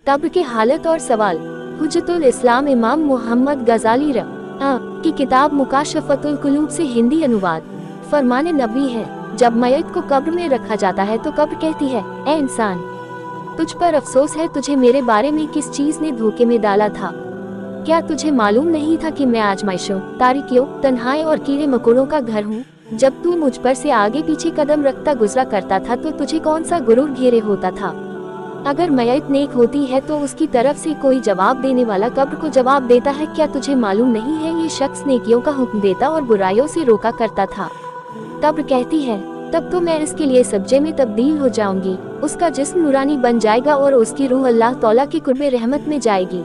कब्र के हालत और सवाल। हुज्जतुल इस्लाम इमाम मोहम्मद गजाली की किताब मुकाशफतुल कुलूब से हिंदी अनुवाद। फरमाने नबी है, जब मैयत को कब्र में रखा जाता है तो कब्र कहती है, ए इंसान, तुझ पर अफसोस है, तुझे मेरे बारे में किस चीज ने धोखे में डाला था। क्या तुझे मालूम नहीं था कि मैं आजमाइशों, तारीकियों, तन्हाई और कीड़े मकोड़ों का घर हूँ। जब तू मुझ पर से आगे पीछे कदम रखता गुजरा करता था तो तुझे कौन सा गुरूर घेरे होता था। अगर मैयत नेक होती है तो उसकी तरफ से कोई जवाब देने वाला कब्र को जवाब देता है। क्या तुझे मालूम नहीं है, ये शख्स नेकियों का हुक्म देता और बुराइयों से रोका करता था। कब्र कहती है, तब तो मैं इसके लिए सब्जे में तब्दील हो जाऊंगी, उसका जिस्म नूरानी बन जाएगा और उसकी रूह अल्लाह तौला की कुर्बे रहमत में जाएगी।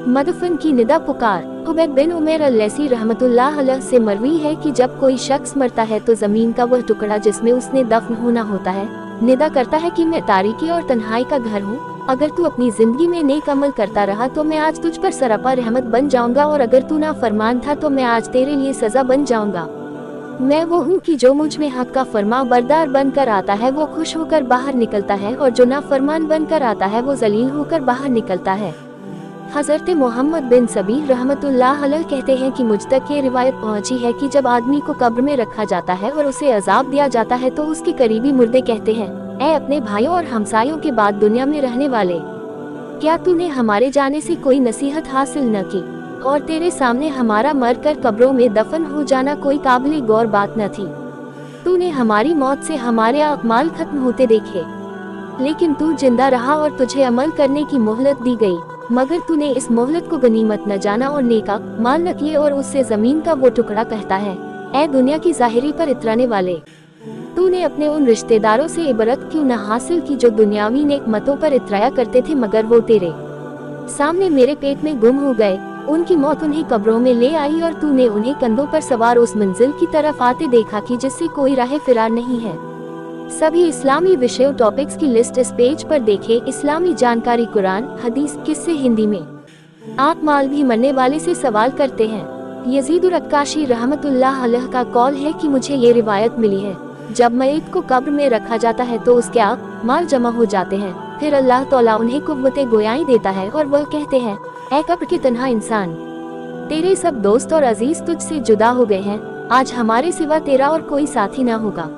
मदफन की निदा पुकार। उबैद बिन उमैर अल-लैसी रहमतुल्लाह अलैह से मरवी है कि जब कोई शख्स मरता है तो जमीन का वह टुकड़ा जिसमें उसने दफन होना होता है निदा करता है कि मैं तारीकी और तन्हाई का घर हूँ। अगर तू अपनी जिंदगी में नेक अमल करता रहा तो मैं आज तुझ पर सरापा रहमत बन जाऊंगा, और अगर तू ना फरमान था तो मैं आज तेरे लिए सजा बन जाऊंगा। मैं वो हूँ कि जो मुझ में हक का फरमा बरदार बनकर आता है वो खुश होकर बाहर निकलता है, और जो ना फरमान बनकर आता है वो जलील होकर बाहर निकलता है। हजरत मोहम्मद बिन सबीह रहमतुल्लाह अलैह कहते हैं कि मुझ तक ये रिवायत पहुंची है कि जब आदमी को कब्र में रखा जाता है और उसे अजाब दिया जाता है तो उसके करीबी मुर्दे कहते हैं, ऐ अपने भाइयों और हमसायों के बाद दुनिया में रहने वाले, क्या तूने हमारे जाने से कोई नसीहत हासिल न की, और तेरे सामने हमारा मर कर कब्रों में दफन हो जाना कोई काबिल गौर बात न थी। तूने हमारी मौत से हमारे अमाल खत्म होते देखे, लेकिन तू जिंदा रहा और तुझे अमल करने की मोहलत दी गई, मगर तूने इस मोहलत को गनीमत न जाना और नेका माल न किए, और उससे जमीन का वो टुकड़ा कहता है, ऐ दुनिया की जाहिरी पर इतराने वाले, तूने अपने उन रिश्तेदारों से इबरत क्यों न हासिल की जो दुनियावी नेक मतों पर इतराया करते थे, मगर वो तेरे सामने मेरे पेट में गुम हो गए। उनकी मौत उन्हें कब्रों में ले आई और तूने उन्हें कंधों पर सवार उस मंजिल की तरफ आते देखा कि जिससे कोई राह फिरार नहीं है। सभी इस्लामी विषयों टॉपिक्स की लिस्ट इस पेज पर देखें। इस्लामी जानकारी, कुरान, हदीस, किस्से हिंदी में। आप माल भी मरने वाले से सवाल करते हैं। यजीदुर अक्काशी रहमतुल्लाह अलैह का कौल है कि मुझे ये रिवायत मिली है, जब मैयत को कब्र में रखा जाता है तो उसके माल जमा हो जाते हैं, फिर अल्लाह तौला उन्हें कुव्वते गोयाई देता है और वह कहते हैं, ऐ कब्र के तन्हा इंसान, तेरे सब दोस्त और अजीज तुझसे जुदा हो गए हैं, आज हमारे सिवा तेरा और कोई साथी ना होगा।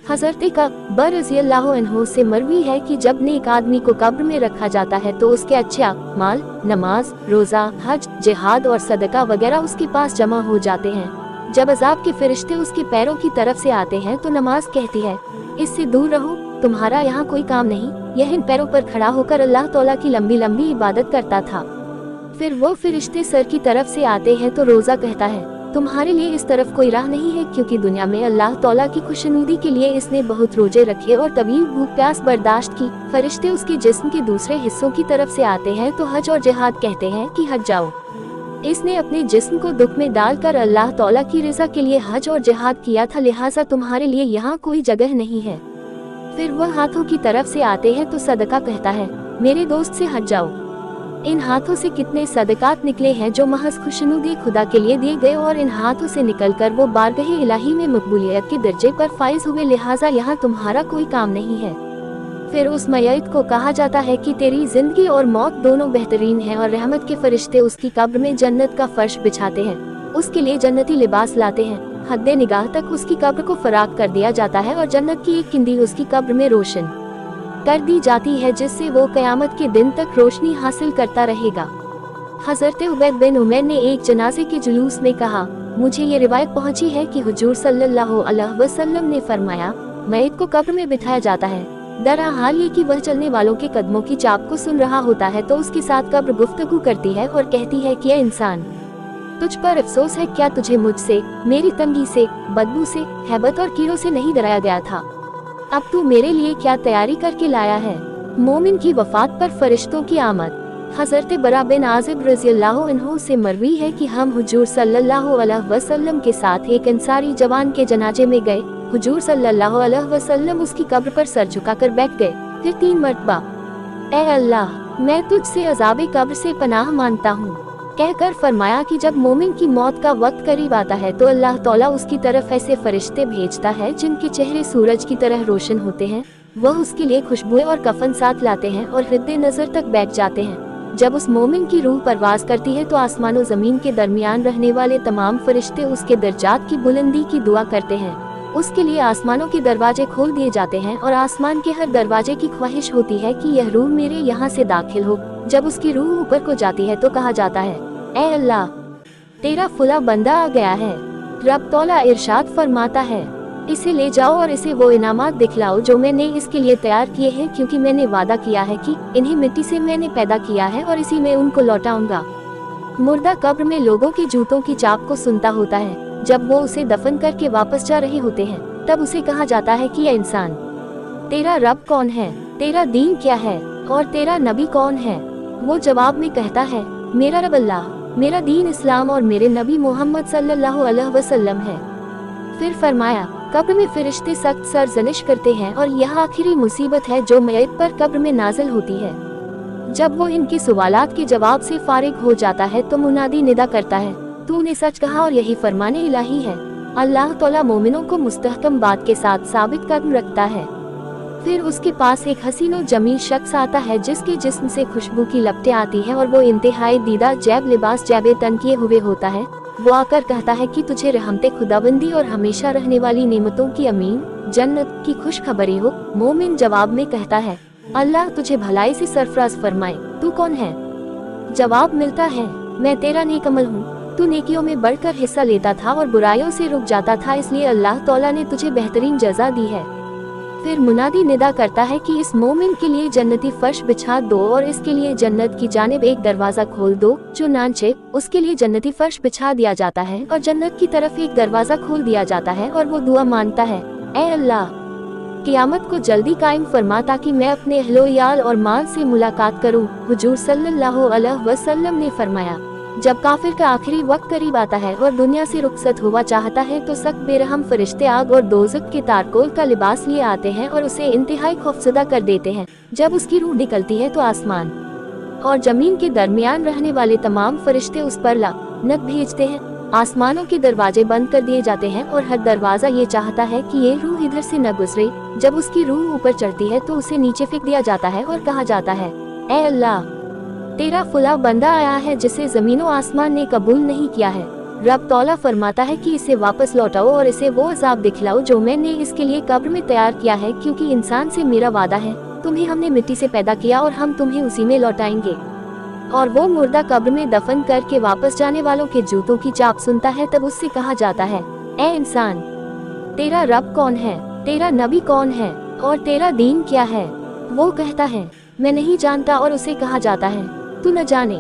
हजरत अकबर रज़ियल्लाहु अन्हु से मरवी है कि जब नेक आदमी को कब्र में रखा जाता है तो उसके अच्छे माल, नमाज, रोजा, हज, जिहाद और सदका वगैरह उसके पास जमा हो जाते हैं। जब अजाब के फरिश्ते उसके पैरों की तरफ से आते हैं तो नमाज कहती है, इससे दूर रहो, तुम्हारा यहाँ कोई काम नहीं। यह इन पैरों पर खड़ा होकर अल्लाह तौला की लंबी लंबी इबादत करता था। फिर वो फरिश्ते सर की तरफ से आते हैं तो रोजा कहता है, तुम्हारे लिए इस तरफ कोई राह नहीं है, क्योंकि दुनिया में अल्लाह तौला की खुशनुदी के लिए इसने बहुत रोजे रखे और तवील भूख प्यास बर्दाश्त की। फरिश्ते उसके जिस्म के दूसरे हिस्सों की तरफ से आते हैं तो हज और जिहाद कहते हैं कि हज जाओ। इसने अपने जिस्म को दुख में डालकर अल्लाह तौला की रज़ा के लिए हज और जिहाद किया था, लिहाजा तुम्हारे लिए यहाँ कोई जगह नहीं है। फिर वह हाथों की तरफ से आते हैं तो सदका कहता है, मेरे दोस्त से हज जाओ। इन हाथों से कितने सदकात निकले हैं जो महज खुशनुदी खुदा के लिए दिए गए, और इन हाथों से निकलकर वो बारगाह इलाही में मकबूलियत के दर्जे पर फाइज हुए, लिहाजा यहाँ तुम्हारा कोई काम नहीं है। फिर उस मैयत को कहा जाता है कि तेरी जिंदगी और मौत दोनों बेहतरीन हैं, और रहमत के फरिश्ते उसकी कब्र में जन्नत का फर्श बिछाते हैं, उसके लिए जन्नती लिबास लाते हैं। हद्दे निगाह तक उसकी कब्र को फराग कर दिया जाता है और जन्नत की एक किंदी उसकी कब्र में रोशन कर दी जाती है, जिससे वो कयामत के दिन तक रोशनी हासिल करता रहेगा। हजरत उबैद बिन उमैर ने एक जनाजे के जुलूस में कहा, मुझे ये रिवायत पहुंची है कि हुजूर सल्लल्लाहु अलैहि वसल्लम ने फरमाया, मैयत को कब्र में बिठाया जाता है, दरअसल ये कि वह चलने वालों के कदमों की चाप को सुन रहा होता है तो उसके साथ कब्र गुफ्तगू करती है और कहती है कि इंसान, तुझ पर अफसोस है, क्या तुझे मुझसे, मेरी तंगी से, बदबू से, हैबत और कीड़ों से नहीं डराया गया था? अब तू मेरे लिए क्या तैयारी करके लाया है? मोमिन की वफात पर फरिश्तों की आमद। हजरत बरा बिन आज़िब रज़ियल्लाहु अन्हु से मरवी है कि हम हुजूर सल्लल्लाहु अलैहि वसल्लम के साथ एक अंसारी जवान के जनाजे में गए। हुजूर सल्लल्लाहु अलैहि वसल्लम उसकी कब्र पर सर झुकाकर बैठ गए, फिर 3 मरतबा, ऐ अल्लाह, मैं तुझसे अज़ाबे कब्र से पनाह मांगता हूँ, कहकर फरमाया कि जब मोमिन की मौत का वक्त करीब आता है तो अल्लाह तौला उसकी तरफ ऐसे फरिश्ते भेजता है जिनके चेहरे सूरज की तरह रोशन होते हैं। वह उसके लिए खुशबुएं और कफन साथ लाते हैं और हृदय नजर तक बैठ जाते हैं। जब उस मोमिन की रूह परवाज करती है तो आसमान और जमीन के दरमियान रहने वाले तमाम फरिश्ते उसके दर्जात की बुलंदी की दुआ करते हैं। उसके लिए आसमानों के दरवाजे खोल दिए जाते हैं और आसमान के हर दरवाजे की ख्वाहिश होती है कि यह रूह मेरे यहाँ से दाखिल हो। जब उसकी रूह ऊपर को जाती है तो कहा जाता है, ऐ अल्लाह, तेरा फुला बंदा आ गया है। रब तौला इरशाद फरमाता है, इसे ले जाओ और इसे वो इनामात दिखलाओ जो मैंने इसके लिए तैयार किए हैं, क्योंकि मैंने वादा किया है कि इन्हीं मिट्टी से मैंने पैदा किया है और इसी में उनको लौटाऊंगा। मुर्दा कब्र में लोगों के जूतों की चाप को सुनता होता है। जब वो उसे दफन करके वापस जा रहे होते हैं तब उसे कहा जाता है कि ये इंसान, तेरा रब कौन है, तेरा दीन क्या है और तेरा नबी कौन है? वो जवाब में कहता है, मेरा रब अल्लाह, मेरा दीन इस्लाम और मेरे नबी मोहम्मद सल्लल्लाहु अलैहि वसल्लम है। फिर फरमाया, कब्र में फरिश्ते सख्त सरजनिश करते हैं और यह आखिरी मुसीबत है जो मयत पर कब्र में नाजिल होती है। जब वो इनके सवालात के जवाब से फारिग हो जाता है तो मुनादी निदा करता है, तूने सच कहा और यही फरमाने इलाही है। अल्लाह तौला मोमिनों को मुस्तहकम बात के साथ साबित कदम रखता है। फिर उसके पास एक हसीन और जमील शख्स आता है जिसके जिस्म से खुशबू की लपटें आती हैं और वो इंतहाई दीदा जैब लिबास जैबे तन किए हुए होता है। वो आकर कहता है कि तुझे रहमते खुदाबंदी और हमेशा रहने वाली नेमतों की अमीन जन्नत की खुशखबरी हो। मोमिन जवाब में कहता है, अल्लाह तुझे भलाई से सरफराज फरमाए, तू कौन है? जवाब मिलता है, मैं तेरा नेक अमल हूँ। तू नेकियों में बढ़कर हिस्सा लेता था और बुराइयों से रुक जाता था, इसलिए अल्लाह तौला ने तुझे बेहतरीन जजा दी है। फिर मुनादी निदा करता है कि इस मोमिन के लिए जन्नती फर्श बिछा दो और इसके लिए जन्नत की जानिब एक दरवाजा खोल दो। चुनांचे उसके लिए जन्नती फर्श बिछा दिया जाता है और जन्नत की तरफ एक दरवाजा खोल दिया जाता है और वो दुआ मांगता है, ऐ अल्लाह, क़यामत को जल्दी कायम फरमा ताकि मैं अपने अहलो-याल और माल से मुलाकात करूं। हुजूर सल्लल्लाहु अलैहि वसल्लम ने फरमाया, जब काफिर का आखिरी वक्त करीब आता है और दुनिया से रुखसत हुआ चाहता है तो सख्त बेरहम फरिश्ते आग और दोज़ख के तारकोल का लिबास लिए आते हैं और उसे इंतहाई खौफजदा कर देते हैं। जब उसकी रूह निकलती है तो आसमान और जमीन के दरमियान रहने वाले तमाम फरिश्ते उस पर लानत भेजते हैं। आसमानों के दरवाजे बंद कर दिए जाते हैं और हर दरवाजा ये चाहता है कि ये रूह इधर से न गुजरे। जब उसकी रूह ऊपर चढ़ती है तो उसे नीचे फेंक दिया जाता है और कहा जाता है, ऐ अल्लाह, तेरा फुला बंदा आया है जिसे जमीनों आसमान ने कबूल नहीं किया है। रब तौला फरमाता है कि इसे वापस लौटाओ और इसे वो अजाब दिखलाओ जो मैंने इसके लिए कब्र में तैयार किया है, क्योंकि इंसान से मेरा वादा है, तुम्हें हमने मिट्टी से पैदा किया और हम तुम्हें उसी में लौटाएंगे। और वो मुर्दा कब्र में दफन करके वापस जाने वालों के जूतों की चाप सुनता है। तब उससे कहा जाता है, ऐ इंसान, तेरा रब कौन है, तेरा नबी कौन है और तेरा दीन क्या है? वो कहता है, मैं नहीं जानता। और उसे कहा जाता है, तू न जाने।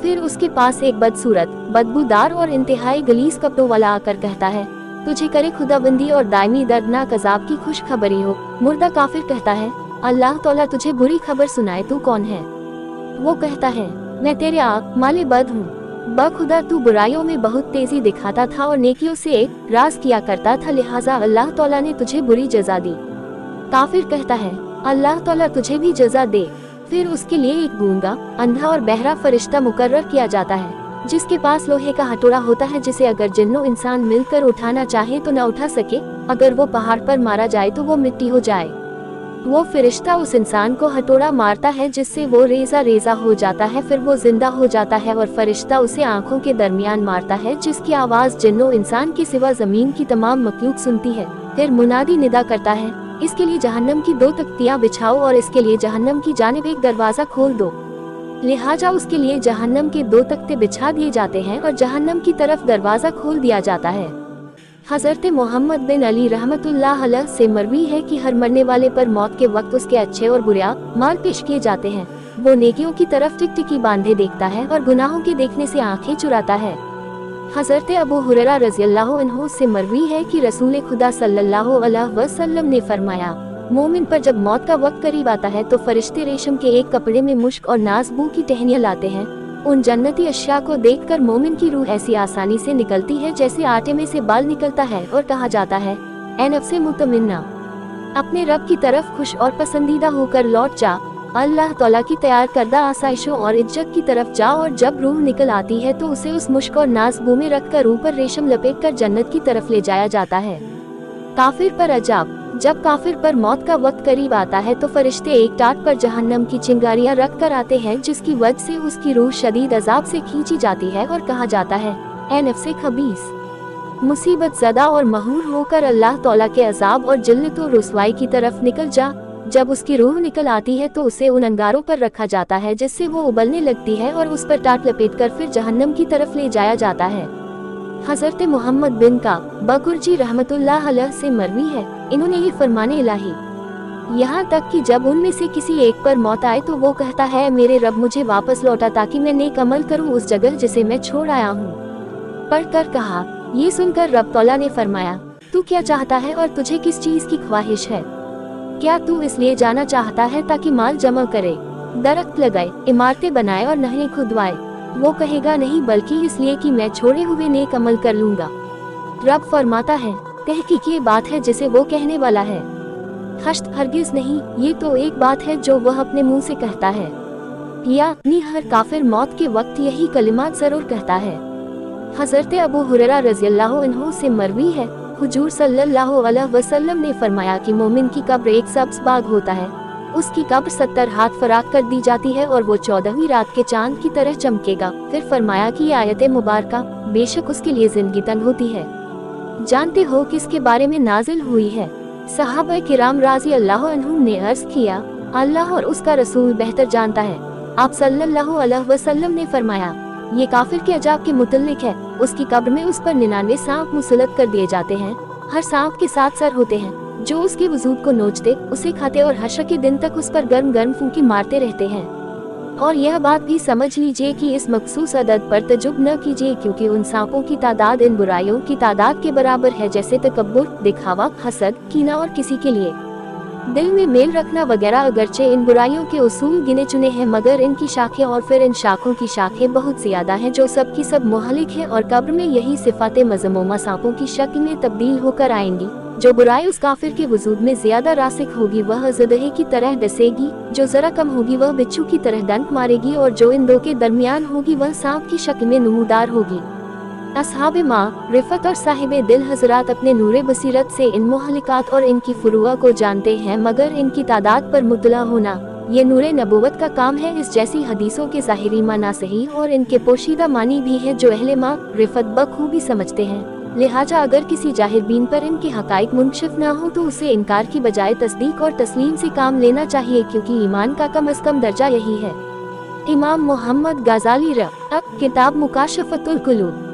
फिर उसके पास एक बदसूरत, बदबूदार और इंतहाई गलीज कपड़ों वाला आकर कहता है, तुझे करे खुदाबंदी और दायमी दर्दनाक अजाब की खुशखबरी हो। मुर्दा काफिर कहता है, अल्लाह तौला तुझे बुरी खबर सुनाए, तू कौन है? वो कहता है, मैं तेरे आग माले बद हूँ। बखुदा तू बुराइयों में बहुत तेजी दिखाता था और नेकियों से एक राज किया करता था, लिहाजा अल्लाह तौला ने तुझे बुरी जजा दी। काफिर कहता है, अल्लाह तौला तुझे भी जजा दे। फिर उसके लिए एक गूंगा, अंधा और बहरा फरिश्ता मुकर्रर किया जाता है जिसके पास लोहे का हथौड़ा होता है, जिसे अगर जिन्नो इंसान मिलकर उठाना चाहे तो न उठा सके। अगर वो पहाड़ पर मारा जाए तो वो मिट्टी हो जाए। वो फरिश्ता उस इंसान को हथौड़ा मारता है जिससे वो रेजा रेजा हो जाता है। फिर वो जिंदा हो जाता है और फरिश्ता उसे आंखों के दरमियान मारता है, जिसकी आवाज जिन्नो इंसान के सिवा जमीन की तमाम मखलूक सुनती है। फिर मुनादी निदा करता है, इसके लिए जहन्नम की 2 तख्तियां बिछाओ और इसके लिए जहन्नम की जानिब एक दरवाजा खोल दो। लिहाजा उसके लिए जहन्नम के 2 तख्ते बिछा दिए जाते हैं और जहन्नम की तरफ दरवाजा खोल दिया जाता है। हजरत मोहम्मद बिन अली रहमतुल्लाह अलैह से मरवी है कि हर मरने वाले पर मौत के वक्त उसके अच्छे और बुरे माल पेश किए जाते हैं। वो नेकियों की तरफ टिकटिकी बांधे देखता है और गुनाहों के देखने से आंखें चुराता है। हजरत अबू हुरैरा रज़ियल्लाहु अन्हु से मरवी है कि रसूल खुदा सल्लल्लाहु अलैहि वसल्लम ने फरमाया, मोमिन पर जब मौत का वक्त करीब आता है तो फरिश्ते रेशम के एक कपड़े में मुश्क और नाज़बू की टहनियाँ लाते हैं। उन जन्नती अशिया को देखकर मोमिन की रूह ऐसी आसानी से निकलती है जैसे आटे में से बाल निकलता है और कहा जाता है, ऐ नफ्से मुतमन्ना, अपने रब की तरफ खुश और पसंदीदा होकर लौट जा। अल्लाह तौला की तैयार करदा आसाइशों और इज्जत की तरफ जा। और जब रूह निकल आती है तो उसे उस मुश्क और नाज़बू में रखकर ऊपर रेशम लपेटकर जन्नत की तरफ ले जाया जाता है। काफिर पर अजाब। जब काफिर पर मौत का वक्त करीब आता है तो फरिश्ते एक टाट पर जहन्नम की चिंगारियां रख कर आते हैं, जिसकी वजह से उसकी रूह शदीद अजाब से खींची जाती है और कहा जाता है, ऐ नफ्से खबीस, मुसीबत ज़दा और महूर होकर अल्लाह तौला के अजाब और जिल्लत और रुसवाई की तरफ निकल जा। जब उसकी रूह निकल आती है तो उसे उन अंगारों पर रखा जाता है जिससे वो उबलने लगती है और उस पर टाट लपेटकर फिर जहन्नम की तरफ ले जाया जाता है। हज़रत मोहम्मद बिन बकुरजी रहमतुल्लाह अलैह से मरवी है, इन्होंने ये फरमाने इलाही, यहाँ तक कि जब उनमें से किसी एक पर मौत आए तो वो कहता है, मेरे रब मुझे वापस लौटा ताकि मैं नेक अमल करूँ उस जगह जिसे मैं छोड़ आया हूँ। पढ़कर कहा, ये सुनकर रब तौला ने फरमाया, तू क्या चाहता है और तुझे किस चीज की ख्वाहिश है? क्या तू इसलिए जाना चाहता है ताकि माल जमा करे, दरख्त लगाए, इमारतें बनाए और नहरें खुदवाए? वो कहेगा नहीं, बल्कि इसलिए कि मैं छोड़े हुए नेक अमल कर लूंगा। रब फरमाता है, तहकीक ये बात है जिसे वो कहने वाला है, हश्त हरगिज नहीं, ये तो एक बात है जो वह अपने मुंह से कहता है, या हर काफिर मौत के वक्त यही कलिमात जरूर कहता है। हज़रत अबू हुरैरा रज़ियल्लाहु अन्हु से मरवी है, हुजूर सल्लल्लाहु अलैहि वसल्लम ने फरमाया कि मोमिन की कब्र एक सब्ज़ बाग होता है, उसकी कब्र 70 हाथ फराग कर दी जाती है और वो 14वीं रात के चांद की तरह चमकेगा। फिर फरमाया कि ये आयत मुबारका बेशक उसके लिए जिंदगी तंग होती है। जानते हो किसके बारे में नाजिल हुई है? सहाबा किराम राज़ी अल्लाह अन्हुम ने अर्ज किया, अल्लाह और उसका रसूल बेहतर जानता है। आप सल्लल्लाहु अलैहि वसल्लम ने फरमाया, ये काफिर के अजाब के मुतल्लिक है, उसकी कब्र में उस पर 99 सांप मुसल्लत कर दिए जाते हैं, हर सांप के 7 सर होते हैं, जो उसके वजूद को नोचते, उसे खाते और हश्र के दिन तक उस पर गर्म गर्म फूंकी मारते रहते हैं। और यह बात भी समझ लीजिए कि इस मखसूस अदद पर तजुब न कीजिए, क्योंकि उन सांपों की तादाद इन बुराइयों की तादाद के बराबर है, जैसे तकब्बुर, दिखावा, हसद, कीना और किसी के लिए दिल में मेल रखना वगैरह। अगरचे इन बुराइयों के उसूल गिने चुने हैं, मगर इनकी शाखें और फिर इन शाखों की शाखें बहुत ज्यादा हैं जो सब की सब मुहलिक हैं, और कब्र में यही सिफाते मज़मूमा सांपों की शक्ल में तब्दील होकर आएंगी। जो बुराई उस काफिर के वजूद में ज्यादा रासिक होगी वह ज़दहे की तरह डसेगी, जो जरा कम होगी वह बिच्छू की तरह डंक मारेगी, और जो इन दो के दरमियान होगी वह सांप की शक्ल में नमूदार होगी। असहाब माँ रिफत और साहिबे दिल हजरात अपने नूरे बसीरत से इन मुहलिकात और इनकी फुरुआ को जानते हैं, मगर इनकी तादाद पर मुतला होना ये नूरे नबूवत का काम है। इस जैसी हदीसों के ज़ाहिरी माना सही और इनके पोशीदा मानी भी है जो अहले माँ रिफत बखूबी समझते हैं। लिहाजा अगर किसी जाहिर बीन पर इनके हकाइक मुनशिफ न हो तो उसे इनकार की बजाय तस्दीक और तस्लीम से काम लेना चाहिए, क्योंकि ईमान का कम अज़ कम दर्जा यही है। इमाम मोहम्मद गजाली किताब मुकाशफतुल कुलूब।